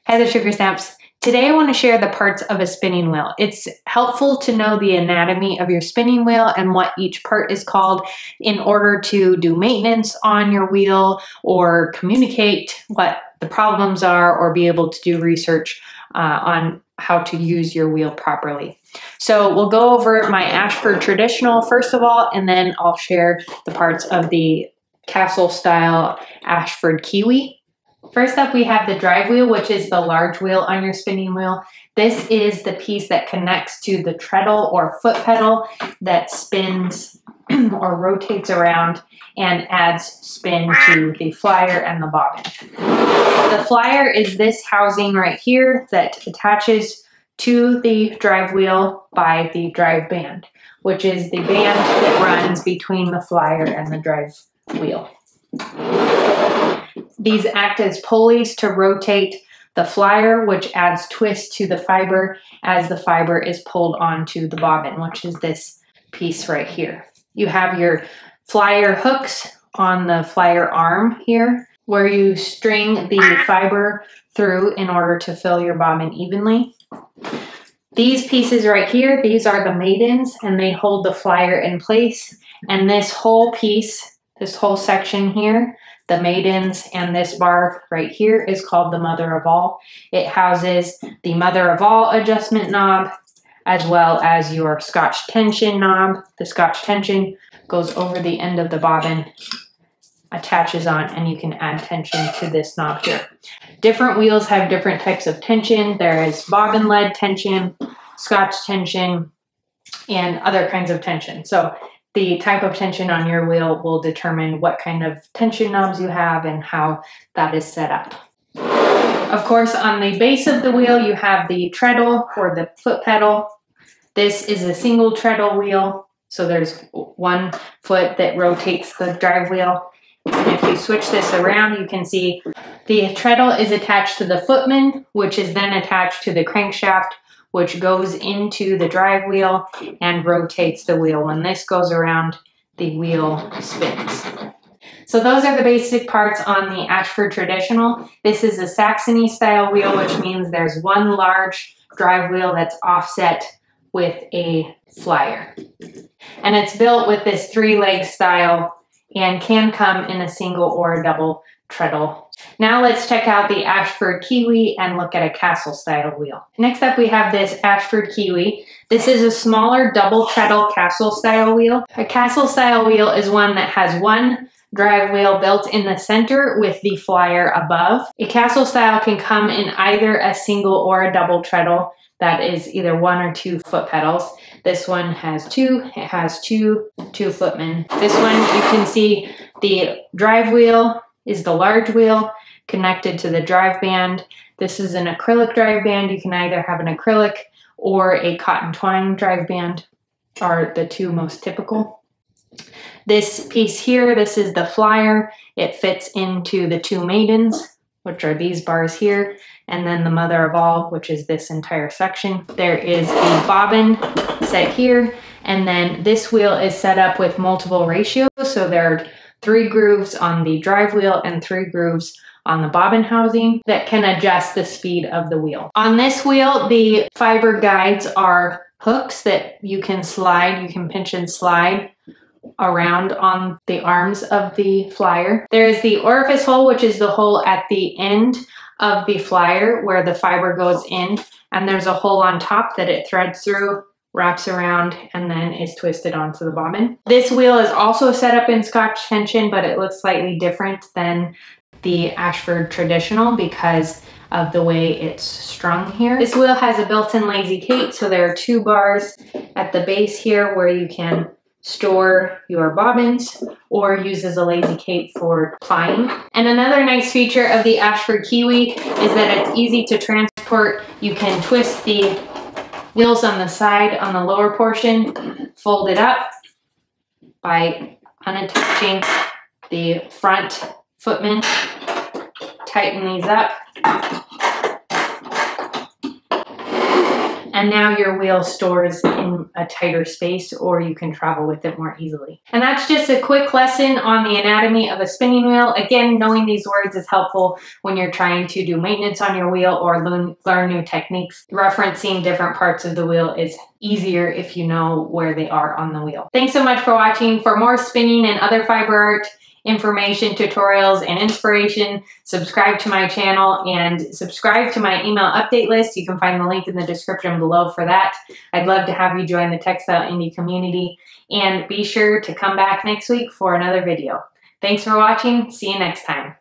Hi there, Sugar Snaps. Today I want to share the parts of a spinning wheel. It's helpful to know the anatomy of your spinning wheel and what each part is called in order to do maintenance on your wheel or communicate what the problems are or be able to do research on how to use your wheel properly. So we'll go over my Ashford Traditional first of all, and then I'll share the parts of the castle style Ashford Kiwi. First up, we have the drive wheel, which is the large wheel on your spinning wheel. This is the piece that connects to the treadle or foot pedal that spins or rotates around and adds spin to the flyer and the bobbin. The flyer is this housing right here that attaches to the drive wheel by the drive band, which is the band that runs between the flyer and the drive wheel. These act as pulleys to rotate the flyer, which adds twist to the fiber as the fiber is pulled onto the bobbin, which is this piece right here. You have your flyer hooks on the flyer arm here, where you string the fiber through in order to fill your bobbin evenly. These pieces right here, these are the maidens, and they hold the flyer in place. And this whole piece, this whole section here, the maidens and this bar right here is called the mother of all. It houses the mother of all adjustment knob as well as your Scotch tension knob. The Scotch tension goes over the end of the bobbin, attaches on, and you can add tension to this knob here. Different wheels have different types of tension. There is bobbin lead tension, Scotch tension, and other kinds of tension. So the type of tension on your wheel will determine what kind of tension knobs you have and how that is set up. Of course, on the base of the wheel, you have the treadle or the foot pedal. This is a single treadle wheel, so there's one foot that rotates the drive wheel. And if you switch this around, you can see the treadle is attached to the footman, which is then attached to the crankshaft, which goes into the drive wheel and rotates the wheel. When this goes around, the wheel spins. So those are the basic parts on the Ashford Traditional. This is a Saxony style wheel, which means there's one large drive wheel that's offset with a flyer. And it's built with this 3-leg style and can come in a single or a double treadle. Now let's check out the Ashford Kiwi and look at a castle style wheel. Next up we have this Ashford Kiwi. This is a smaller double treadle castle style wheel. A castle style wheel is one that has one drive wheel built in the center with the flyer above. A castle style can come in either a single or a double treadle. That is either 1 or 2 foot pedals. This one has 2. It has two footmen. This one you can see the drive wheel is the large wheel connected to the drive band. This is an acrylic drive band. You can either have an acrylic or a cotton twine drive band are the two most typical. This piece here, this is the flyer. It fits into the 2 maidens, which are these bars here, and then the mother of all, which is this entire section. There is the bobbin set here, and then this wheel is set up with multiple ratios, so there are 3 grooves on the drive wheel and 3 grooves on the bobbin housing that can adjust the speed of the wheel. On this wheel, the fiber guides are hooks that you can slide, you can pinch and slide around on the arms of the flyer. There is the orifice hole, which is the hole at the end of the flyer where the fiber goes in, and there's a hole on top that it threads through, wraps around, and then is twisted onto the bobbin. This wheel is also set up in Scotch tension, but it looks slightly different than the Ashford Traditional because of the way it's strung here. This wheel has a built-in lazy gate, so there are 2 bars at the base here where you can store your bobbins or use as a lazy cape for plying. And another nice feature of the Ashford Kiwi is that it's easy to transport. You can twist the wheels on the side on the lower portion, fold it up by unattaching the front footman, tighten these up, And now your wheel stores in a tighter space, or you can travel with it more easily. And that's just a quick lesson on the anatomy of a spinning wheel. Again, knowing these words is helpful when you're trying to do maintenance on your wheel or learn new techniques. Referencing different parts of the wheel is easier if you know where they are on the wheel. Thanks so much for watching. For more spinning and other fiber art information, tutorials, and inspiration, subscribe to my channel and subscribe to my email update list. You can find the link in the description below for that. I'd love to have you join the Textile Indie community, and be sure to come back next week for another video. Thanks for watching. See you next time.